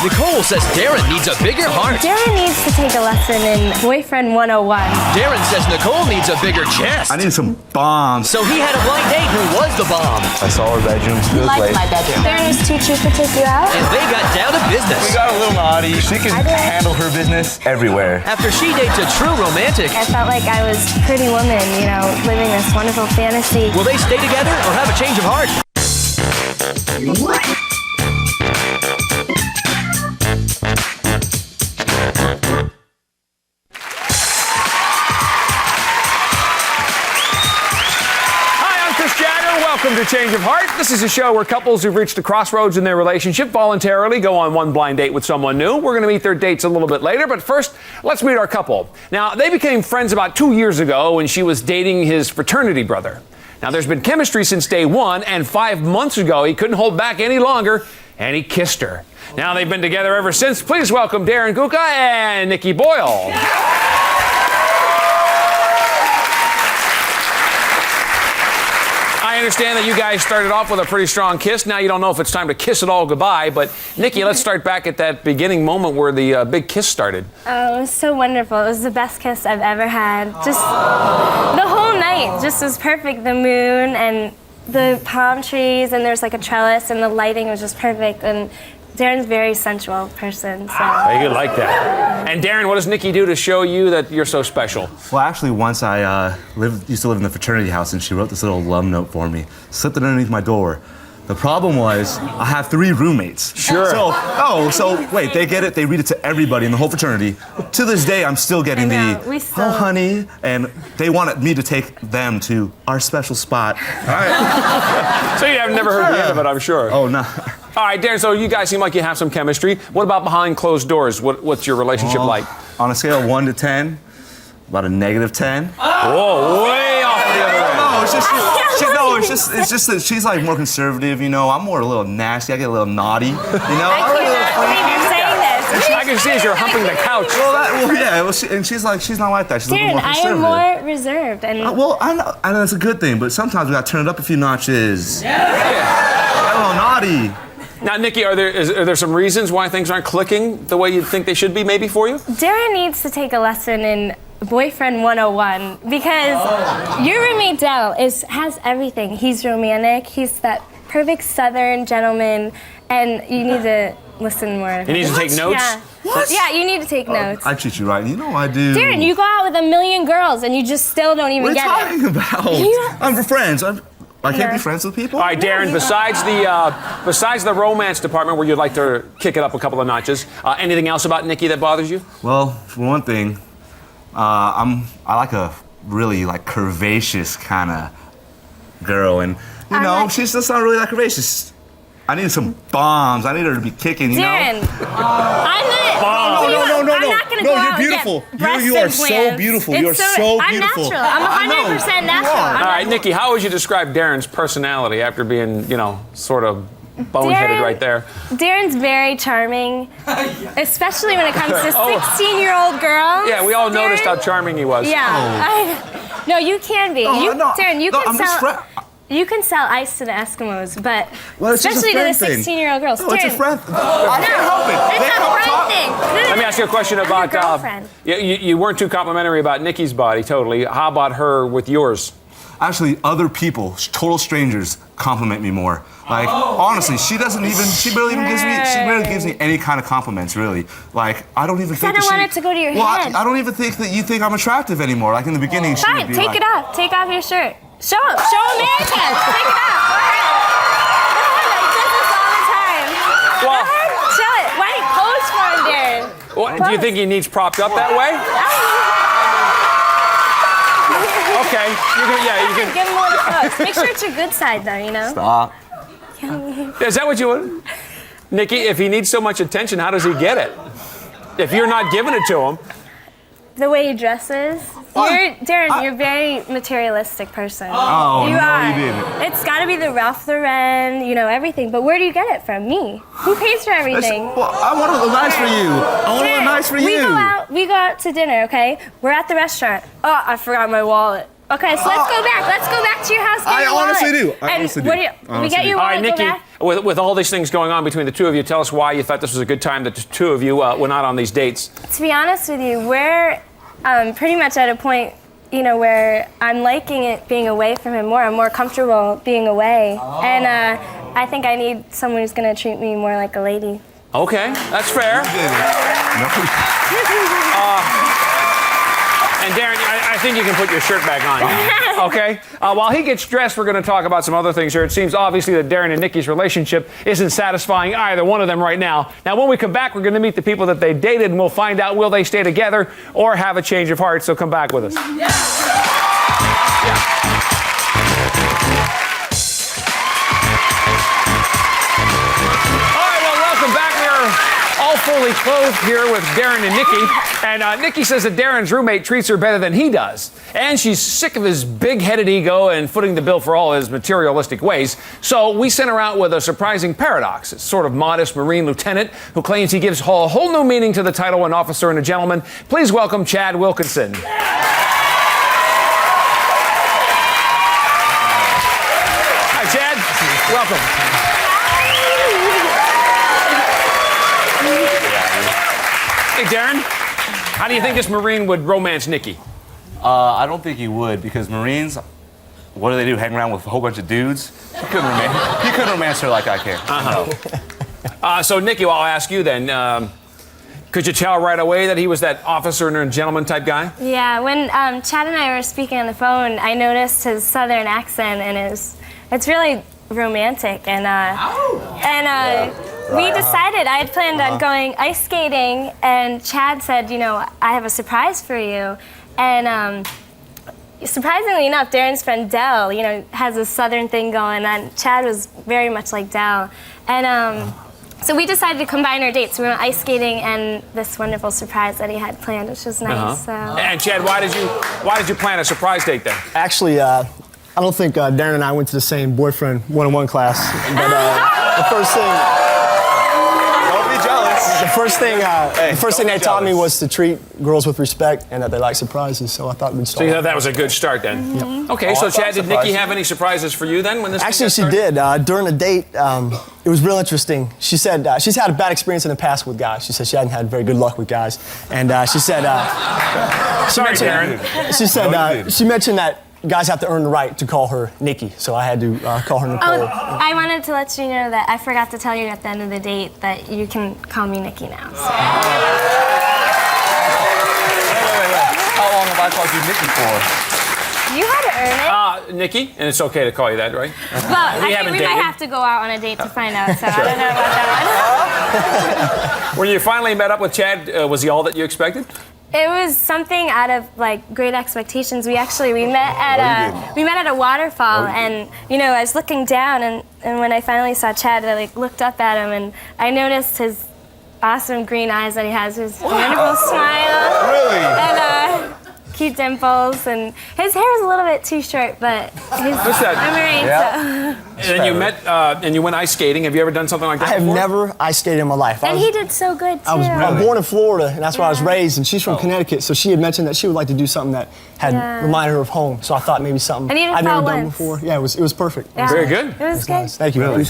Nicole says Darrin needs a bigger heart. Darrin needs to take a lesson in Boyfriend 101. Darrin says Nicole needs a bigger chest. I need some bombs. So he had a blind date. Who was the bomb? I saw her bedroom. You like my bedroom. Darrin's teacher could take you out. And they got down to business. We got a little naughty. She can handle her business everywhere. After she dates a true romantic. I felt like I was Pretty Woman, you know, living this wonderful fantasy. Will they stay together or have a change of heart? Welcome to Change of Heart. This is a show where couples who've reached a crossroads in their relationship voluntarily go on one blind date with someone new. We're going to meet their dates a little bit later, but first, let's meet our couple. Now, they became friends about 2 years ago when she was dating his fraternity brother. Now, there's been chemistry since day one, and 5 months ago, he couldn't hold back any longer, and he kissed her. Now, they've been together ever since. Please welcome Darrin Gucca and Nikki Boyle. I understand that you guys started off with a pretty strong kiss. Now you don't know if it's time to kiss it all goodbye. But Nikki, let's start back at that beginning moment where the big kiss started. Oh, it was so wonderful. It was the best kiss I've ever had. Just the whole night just was perfect. The moon and the palm trees, and there's like a trellis, and the lighting was just perfect. And Darrin's a very sensual person, so. You like that. And Darrin, what does Nikki do to show you that you're so special? Well, actually, once I used to live in the fraternity house, and she wrote this little love note for me, slipped it underneath my door. The problem was, I have 3 roommates. Sure. So wait, they get it, they read it to everybody in the whole fraternity. To this day, I'm still getting oh, honey, and they wanted me to take them to our special spot. All right. So you have never heard the end of it, I'm sure. Oh, no. All right, Darrin, so you guys seem like you have some chemistry. What about behind closed doors? What's your relationship like? On a scale of 1 to 10, about a -10. Whoa, way off the other end. No, it's just that she's like more conservative, you know. I'm more a little nasty. I get a little naughty, you know. I cannot believe you're saying this. I can see as you're humping the couch. And she's not like that. She's a little Darrin, more I conservative. am more reserved. And I know that's a good thing, but sometimes we got to turn it up a few notches. Yeah. A little naughty. Now, Nikki, are there some reasons why things aren't clicking the way you think they should be, maybe, for you? Darrin needs to take a lesson in Boyfriend 101 because your roommate Dell has everything. He's romantic. He's that perfect Southern gentleman, and you need to listen more. He needs to take notes? Yeah. What? Yeah, you need to take notes. I treat you right. You know I do. Darrin, you go out with 1 million girls, and you just still don't even get it. What are you talking about? I'm for friends. I can't be friends with people? All right, Darrin, besides the romance department where you'd like to kick it up a couple of notches, anything else about Nikki that bothers you? Well, for one thing, I like a really like curvaceous kind of girl, and you know, she's just not really that curvaceous. I need some bombs. I need her to be kicking, you Darrin, know? I'm not. No, I'm not gonna go out you're and beautiful. get breast You are implants. so beautiful. You're so I'm beautiful. natural. I'm 100% natural. All right, Nikki, how would you describe Darrin's personality after being, you know, sort of boneheaded right there? Darrin's very charming, especially when it comes to 16-year-old girls. Yeah, we all noticed how charming he was. Yeah. No, you can be. Darrin, you can sell. You can sell ice to the Eskimos, but especially to the 16-year-old girls. No, it's a friend. I can't help it. It's a friend thing. Let me ask you a question about. Girlfriend. You weren't too complimentary about Nikki's body, totally. How about her with yours? Actually, other people, total strangers, compliment me more. Like, honestly, she barely gives me any kind of compliments, really. Like, I don't even think I don't want it to go to your head. I don't even think that you think I'm attractive anymore. Like, in the beginning, she would be take it off. Take off your shirt. Show America. Take it off. All right. He does this all the time. Well, show it. Why pose for him, Darrin? Well, do you think he needs propped up that way? Okay. You can. Give him more pose. Make sure it's your good side, though. You know. Stop. Is that what you want, Nikki? If he needs so much attention, how does he get it? If you're not giving it to him. The way he dresses. Darrin, you're a very materialistic person. Oh, you no, you didn't. It's got to be the Ralph Lauren, you know, everything. But where do you get it from? Me. Who pays for everything? Well, I want to look nice for you. I want to look nice for you. We go out to dinner, okay? We're at the restaurant. Oh, I forgot my wallet. Okay, so let's go back. Let's go back to your house. I honestly do. I And honestly what do. do you, I we get honestly your do. All right, wallet. Go Nikki, back. with all these things going on between the two of you, tell us why you thought this was a good time that the two of you went out on these dates. To be honest with you, we're pretty much at a point, you know, where I'm liking it being away from him more. I'm more comfortable being away, and I think I need someone who's gonna treat me more like a lady. Okay, that's fair. And Darrin, I think you can put your shirt back on now. Okay? While he gets dressed, we're going to talk about some other things here. It seems obviously that Darrin and Nicki's relationship isn't satisfying either one of them right now. Now, when we come back, we're going to meet the people that they dated, and we'll find out will they stay together or have a change of heart. So come back with us. All fully clothed here with Darrin and Nicki. And Nicki says that Darrin's roommate treats her better than he does. And she's sick of his big-headed ego and footing the bill for all his materialistic ways. So we sent her out with a surprising paradox. It's sort of modest Marine lieutenant who claims he gives a whole new meaning to the title an officer and a gentleman. Please welcome Chad Wilkinson. Hi, Chad. Welcome. Hey, Darrin, how do you think this Marine would romance Nicki? I don't think he would, because Marines, what do they do? Hang around with a whole bunch of dudes? He couldn't romance her like I can. So, Nicki, well, I'll ask you then. Could you tell right away that he was that officer and a gentleman type guy? Yeah, when Chad and I were speaking on the phone, I noticed his southern accent, and it's really romantic. And we decided, I had planned on going ice skating, and Chad said, you know, I have a surprise for you. And surprisingly enough, Darrin's friend Dell, you know, has a southern thing going on. Chad was very much like Dell. And so we decided to combine our dates. We went ice skating and this wonderful surprise that he had planned, which was nice. So. And Chad, why did you plan a surprise date then? Actually, I don't think Darrin and I went to the same boyfriend one-on-one class. But the first thing. Don't be jealous. The first thing they taught me was to treat girls with respect and that they like surprises. So I thought we'd start. So you thought that was a good start then? Mm-hmm. Okay, so Chad, did Nicki have any surprises for you then when this? Actually, she did. During the date, it was real interesting. She said she's had a bad experience in the past with guys. She said she hadn't had very good luck with guys, and she said. Sorry, Darrin. She said she mentioned that guys have to earn the right to call her Nicki, so I had to call her Nicole. Oh, I wanted to let you know that I forgot to tell you at the end of the date that you can call me Nicki now. So. Wait. How long have I called you Nicki for? You had to earn it. Nicki, and it's okay to call you that, right? Well, I think we might have to go out on a date to find out, so I don't know about that one. When you finally met up with Chad, was he all that you expected? It was something out of like great expectations. We met at a waterfall, and you know I was looking down, and when I finally saw Chad, I like looked up at him, and I noticed his awesome green eyes that he has, his wonderful smile, Really? and cute dimples, and his hair is a little bit too short, but he's What's that? a Marine, so. And then you met, and you went ice skating. Have you ever done something like that I have before? never ice skated in my life. And he did so good too. I'm born in Florida, and that's where I was raised, and she's from Connecticut, so she had mentioned that she would like to do something that had reminded her of home. So I thought maybe something And he did I'd never fall done once. before. Yeah, it was perfect. Yeah. Very good. It was good. Nice. Thank you. Really?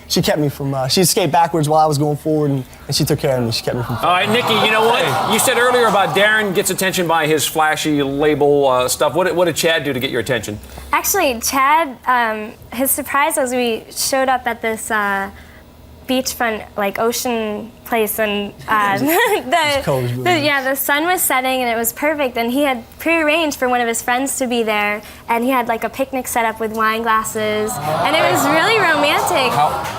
She kept me from. She skate backwards while I was going forward, and she took care of me. She kept me from. All right, Nicki, you know what? You said earlier about Darrin gets attention by his flashy label stuff. What did Chad do to get your attention? Actually, Chad, his surprise was we showed up at this beachfront, like ocean place, and the sun was setting and it was perfect. And he had prearranged for one of his friends to be there, and he had like a picnic set up with wine glasses, and it was really romantic.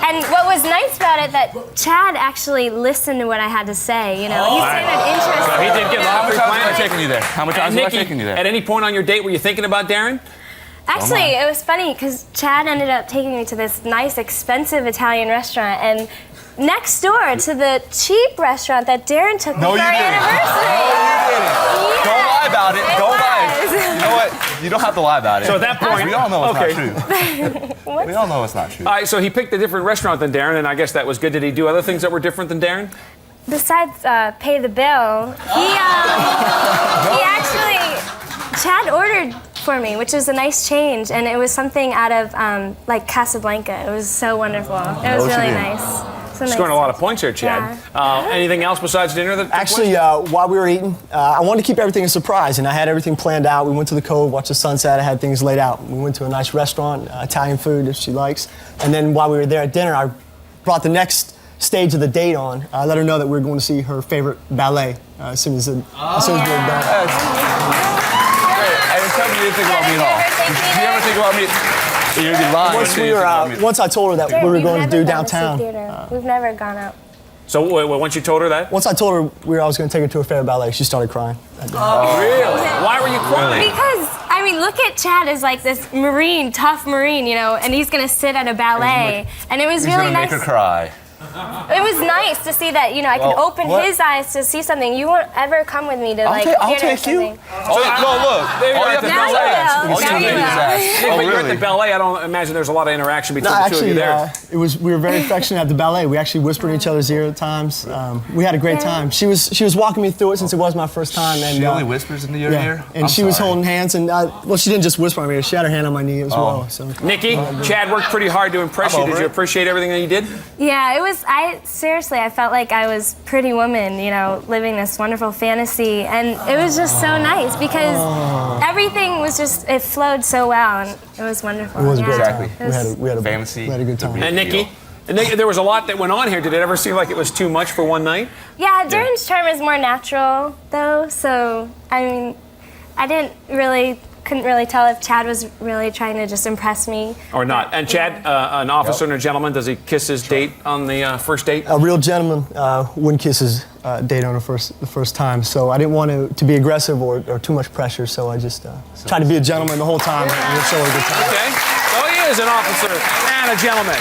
And what was nice about it that Chad actually listened to what I had to say. You know, he sounded interested. So he did get a lot How of many times have I plans. taken you there? How many times have I taken you there? At any point on your date, were you thinking about Darrin? Actually, it was funny because Chad ended up taking me to this nice, expensive Italian restaurant, and next door to the cheap restaurant that Darrin took me for our anniversary. No, you didn't. Yeah. Don't lie about it. Don't lie. was. You know what? You don't have to lie about it. So at that point, we all know it's okay. not true. We all know it's not true. All right, so he picked a different restaurant than Darrin, and I guess that was good. Did he do other things that were different than Darrin? Besides pay the bill, he actually, Chad ordered for me, which was a nice change, and it was something out of like Casablanca. It was so wonderful. It was really nice. So Scoring a lot of points here, Chad. Yeah. Anything else besides dinner that took Actually, place? while we were eating, I wanted to keep everything a surprise, and I had everything planned out. We went to the Cove, watched the sunset. I had things laid out. We went to a nice restaurant, Italian food if she likes. And then while we were there at dinner, I brought the next stage of the date on. I let her know that we were going to see her favorite ballet as soon as we were done. Hey, tell me you didn't think about me at all. Did you ever think about me? You're lying. Once I told her that we were going to do downtown. We've never gone out. So once you told her that? Once I told her I was going to take her to her favorite ballet, she started crying. Oh, really? Why were you crying? Because, I mean, look at Chad as like this Marine, tough Marine, you know, and he's going to sit at a ballet. And it was really nice. Make her cry. It was nice to see that, you know, I could open his eyes to see something. You won't ever come with me to like I'll theater or take you. something. Oh, look. There you All are you at the have to ballet. do is ask. Now you will. Nick, but you're at the really? ballet. I don't imagine there's a lot of interaction between No, the two of you actually, there. we were very affectionate at the ballet. We actually whispered in each other's ear at times. We had a great time. She was walking me through it since it was my first time. And She only whispers in your ear? And she was holding hands, and well, she didn't just whisper in my ear. She had her hand on my knee as well. So. Nikki, Chad worked pretty hard to impress you. Did you appreciate everything that you did? Yeah, it was, seriously, I felt like I was Pretty Woman, you know, living this wonderful fantasy. And it was just so nice because everything was just, it flowed so well, and it was wonderful. It was a great Exactly. time. We had a Fantasy. We had a good time. And Nikki? And there was a lot that went on here. Did it ever seem like it was too much for one night? Yeah, Darrin's charm is more natural, though, so, I mean, couldn't really tell if Chad was really trying to just impress me. Or not. And Chad, an officer and a gentleman, does he kiss his date on the first date? A real gentleman wouldn't kiss his date on the first time, so I didn't want to be aggressive or too much pressure, so I just tried to be a gentleman the whole time and show her a good time. Okay. So he is an officer and a gentleman.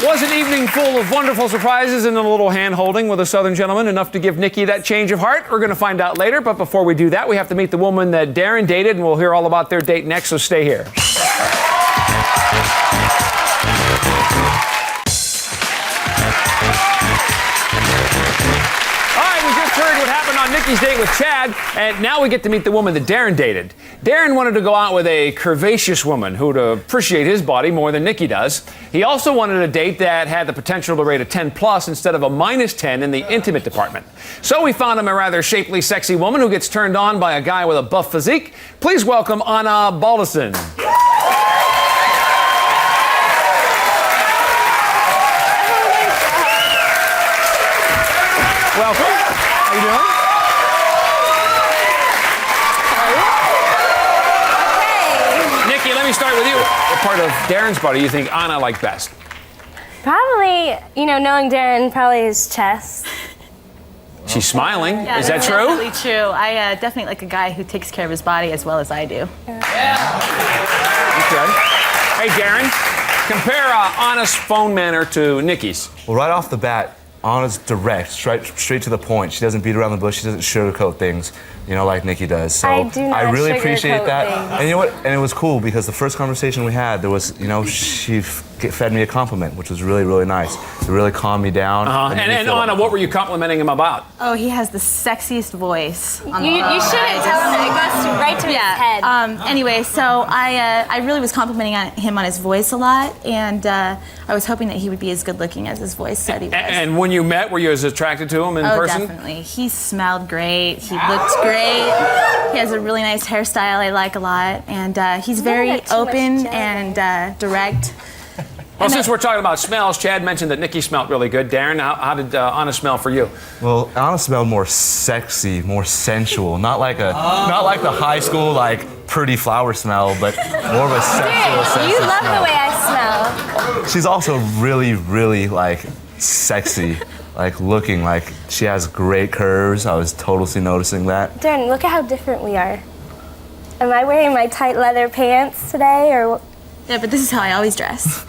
Was an evening full of wonderful surprises and a little hand-holding with a Southern gentleman, enough to give Nikki that change of heart? We're going to find out later, but before we do that, we have to meet the woman that Darrin dated, and we'll hear all about their date next, so stay here. Heard what happened on Nikki's date with Chad, and now we get to meet the woman that Darrin dated. Darrin wanted to go out with a curvaceous woman who'd appreciate his body more than Nikki does. He also wanted a date that had the potential to rate a 10 plus instead of a -10 in the intimate department. So we found him a rather shapely, sexy woman who gets turned on by a guy with a buff physique. Please welcome Anna Baldeson. Welcome. How you doing? Nikki, let me start with you. What part of Darrin's body do you think Anna liked best? Probably, you know, knowing Darrin, probably his chest. She's smiling. Yeah, Is that that's true? Definitely true. I definitely like a guy who takes care of his body as well as I do. Okay. Hey, Darrin, compare Anna's phone manner to Nikki's. Well, right off the bat, Anna's direct, straight to the point. She doesn't beat around the bush. She doesn't sugarcoat things, you know, like Nikki does. So I do not really sugarcoat appreciate that. things. And you know what? And it was cool because the first conversation we had, there was, you know, she fed me a compliment, which was really, really nice. It really calmed me down. And Anna, what were you complimenting him about? Oh, he has the sexiest voice. On the You phone. shouldn't tell him that. It goes right to his head. Anyway, so I really was complimenting him on his voice a lot, and I was hoping that he would be as good looking as his voice said he was. And when you met, were you as attracted to him in person? Definitely. He smelled great. He looked great. He has a really nice hairstyle I like a lot, and he's very got too much open jelly. and direct. Well, since we're talking about smells, Chad mentioned that Nikki smelled really good. Darrin, how did Anna smell for you? Well, Anna smelled more sexy, more sensual. Not like the high school, like, pretty flower smell, but more of a sexual, sexy You love smell. the way I smell. She's also really, really, like, sexy. Like, looking like she has great curves. I was totally noticing that. Darrin, look at how different we are. Am I wearing my tight leather pants today, or? Yeah, but this is how I always dress.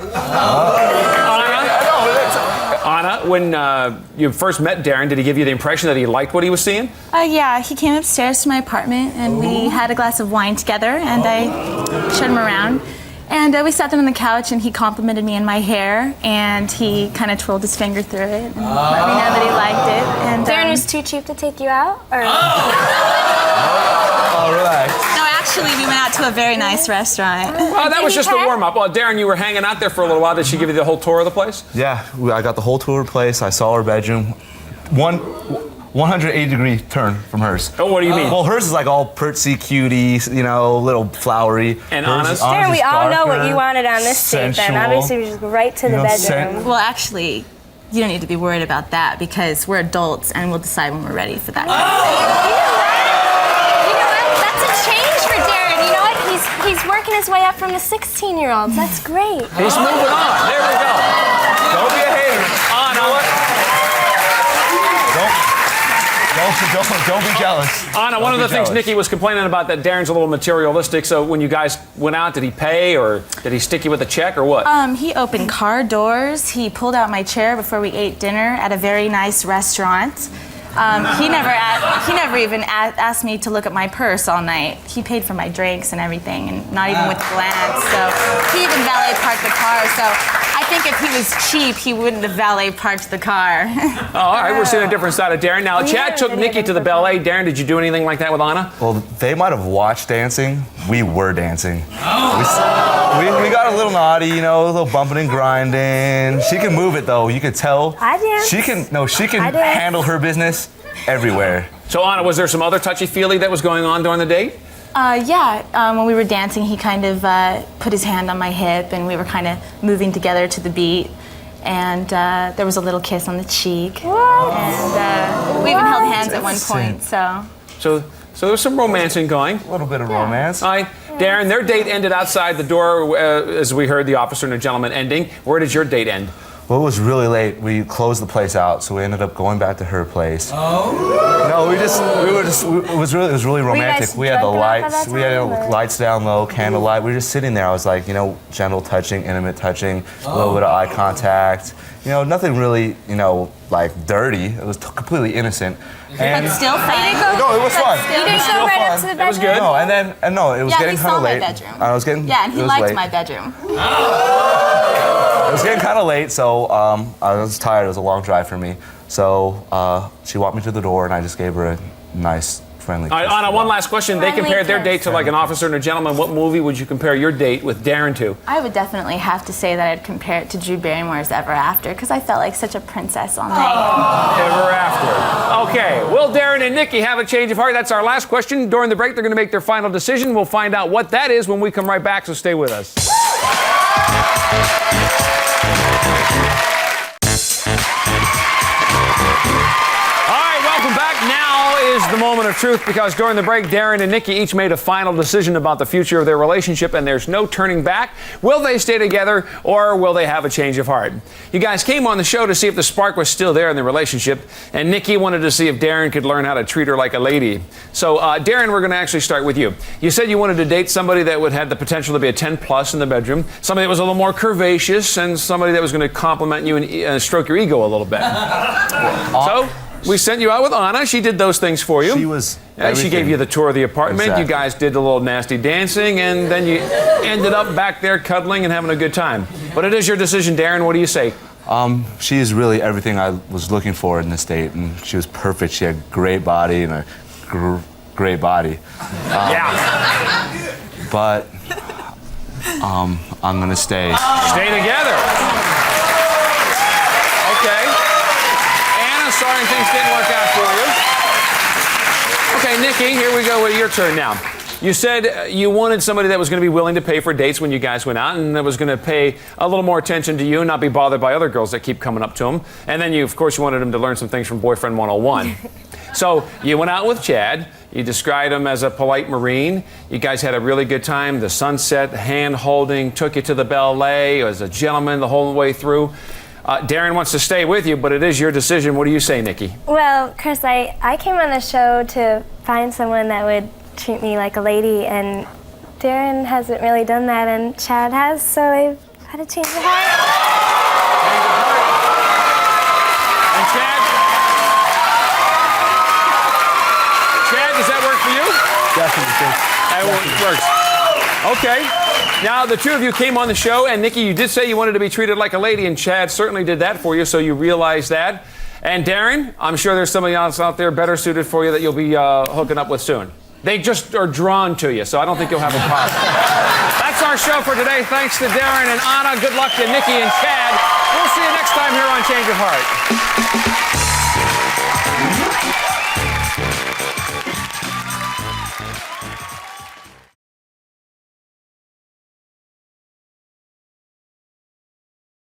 Anna, when you first met Darrin, did he give you the impression that he liked what he was seeing? Yeah, he came upstairs to my apartment and we had a glass of wine together and I showed him around. And we sat down on the couch and he complimented me on my hair and he kind of twirled his finger through it and let me know that he liked it. And Darrin was too cheap to take you out, or? Oh, relax. no, actually, we went out to a very nice restaurant. Well, that Did was he just the pay? warm-up. Well, Darrin, you were hanging out there for a little while. Did she give you the whole tour of the place? Yeah, I got the whole tour of the place. I saw her bedroom. 180-degree turn from hers. Oh, what do you mean? Well, hers is like all pertsy, cutie, you know, little flowery. And Hers honest? is Darrin, we is all know what darker, you wanted on this date then. sensual. Obviously, we just go right to the You know, bedroom. Well, actually, you don't need to be worried about that because we're adults and we'll decide when we're ready for that. You know what? That's a change for Darrin. You know what? He's working his way up from the 16-year-olds. That's great. He's moving on. There we go. Don't be a hater. Anna, Don't be jealous. Anna, one of the things Nicki was complaining about that Darrin's a little materialistic. So when you guys went out, did he pay or did he stick you with a check or what? He opened car doors. He pulled out my chair before we ate dinner at a very nice restaurant. He never even asked me to look at my purse all night. He paid for my drinks and everything, and not even with a glance. So he even valet parked the car. So I think if he was cheap, he wouldn't have valet parked the car. Oh, all right, we're seeing a different side of Darrin. Now, Chad took Nicki to the ballet. Darrin, did you do anything like that with Anna? Well, they might have watched dancing. We were dancing. We got a little naughty, you know, a little bumping and grinding. She can move it though. You could tell. I dance. She can I dance. handle her business everywhere. So, Anna, was there some other touchy-feely that was going on during the date? When we were dancing, he kind of put his hand on my hip, and we were kind of moving together to the beat. And there was a little kiss on the cheek. And we even held hands at one point. So there was some romancing going. A little bit of romance. All right, Darrin, their date ended outside the door, as we heard the officer and the gentleman ending. Where did your date end? Well, it was really late. We closed the place out, so we ended up going back to her place. Oh. No, it was really romantic. guys We had the drunk enough at lights, that we had time, or? lights down low, candlelight. We were just sitting there. I was like, you know, gentle touching, intimate touching, a little bit of eye contact. You know, nothing really, you know, like dirty. It was completely innocent. And But still fun. no, it was fun. You didn't go right up to the bedroom? That was good. No, and no, it was Yeah, getting he kind saw of my late. bedroom. I was getting. Yeah, and he it was liked late. my bedroom. It was getting kind of late, so I was tired. It was a long drive for me. So she walked me to the door, and I just gave her a nice, friendly All right, kiss. Anna, one last question. They Friendly compared their kiss. date to like an officer and a gentleman. What movie would you compare your date with Darrin to? I would definitely have to say that I'd compare it to Drew Barrymore's Ever After because I felt like such a princess all night. Ever After. Okay, will Darrin and Nicki have a change of heart? That's our last question. During the break, they're going to make their final decision. We'll find out what that is when we come right back, so stay with us. All right, welcome back. Now is the moment of truth because during the break, Darrin and Nicki each made a final decision about the future of their relationship, and there's no turning back. Will they stay together or will they have a change of heart? You guys came on the show to see if the spark was still there in the relationship, and Nicki wanted to see if Darrin could learn how to treat her like a lady. So, Darrin, we're going to actually start with you. You said you wanted to date somebody that would have the potential to be a 10 plus in the bedroom, somebody that was a little more curvaceous, and somebody that was going to compliment you and stroke your ego a little bit. So, we sent you out with Anna. She did those things for you. She was. She gave you the tour of the apartment. Exactly. You guys did a little nasty dancing, and then you ended up back there cuddling and having a good time. But it is your decision, Darrin. What do you say? She is really everything I was looking for in this date, and she was perfect. She had great body and a great body. Yeah. But I'm gonna stay. Stay together. Okay. Anna, sorry things didn't work out for you. Okay, Nicki, here we go with your turn now. You said you wanted somebody that was going to be willing to pay for dates when you guys went out and that was going to pay a little more attention to you and not be bothered by other girls that keep coming up to him. And then you, of course, you wanted him to learn some things from Boyfriend 101. So you went out with Chad. You described him as a polite Marine. You guys had a really good time. The sunset, hand holding, took you to the ballet as a gentleman the whole way through. Darrin wants to stay with you, but it is your decision. What do you say, Nicki? Well, Chris, I came on the show to find someone that would treat me like a lady, and Darrin hasn't really done that, and Chad has, so I've had a change of heart. And Chad, does that work for you? Definitely. That works. Okay. Now, the two of you came on the show, and Nicki, you did say you wanted to be treated like a lady, and Chad certainly did that for you, so you realize that. And Darrin, I'm sure there's somebody else out there better suited for you that you'll be hooking up with soon. They just are drawn to you, so I don't think you'll have a problem. That's our show for today. Thanks to Darrin and Anna. Good luck to Nicki and Chad. We'll see you next time here on Change of Heart.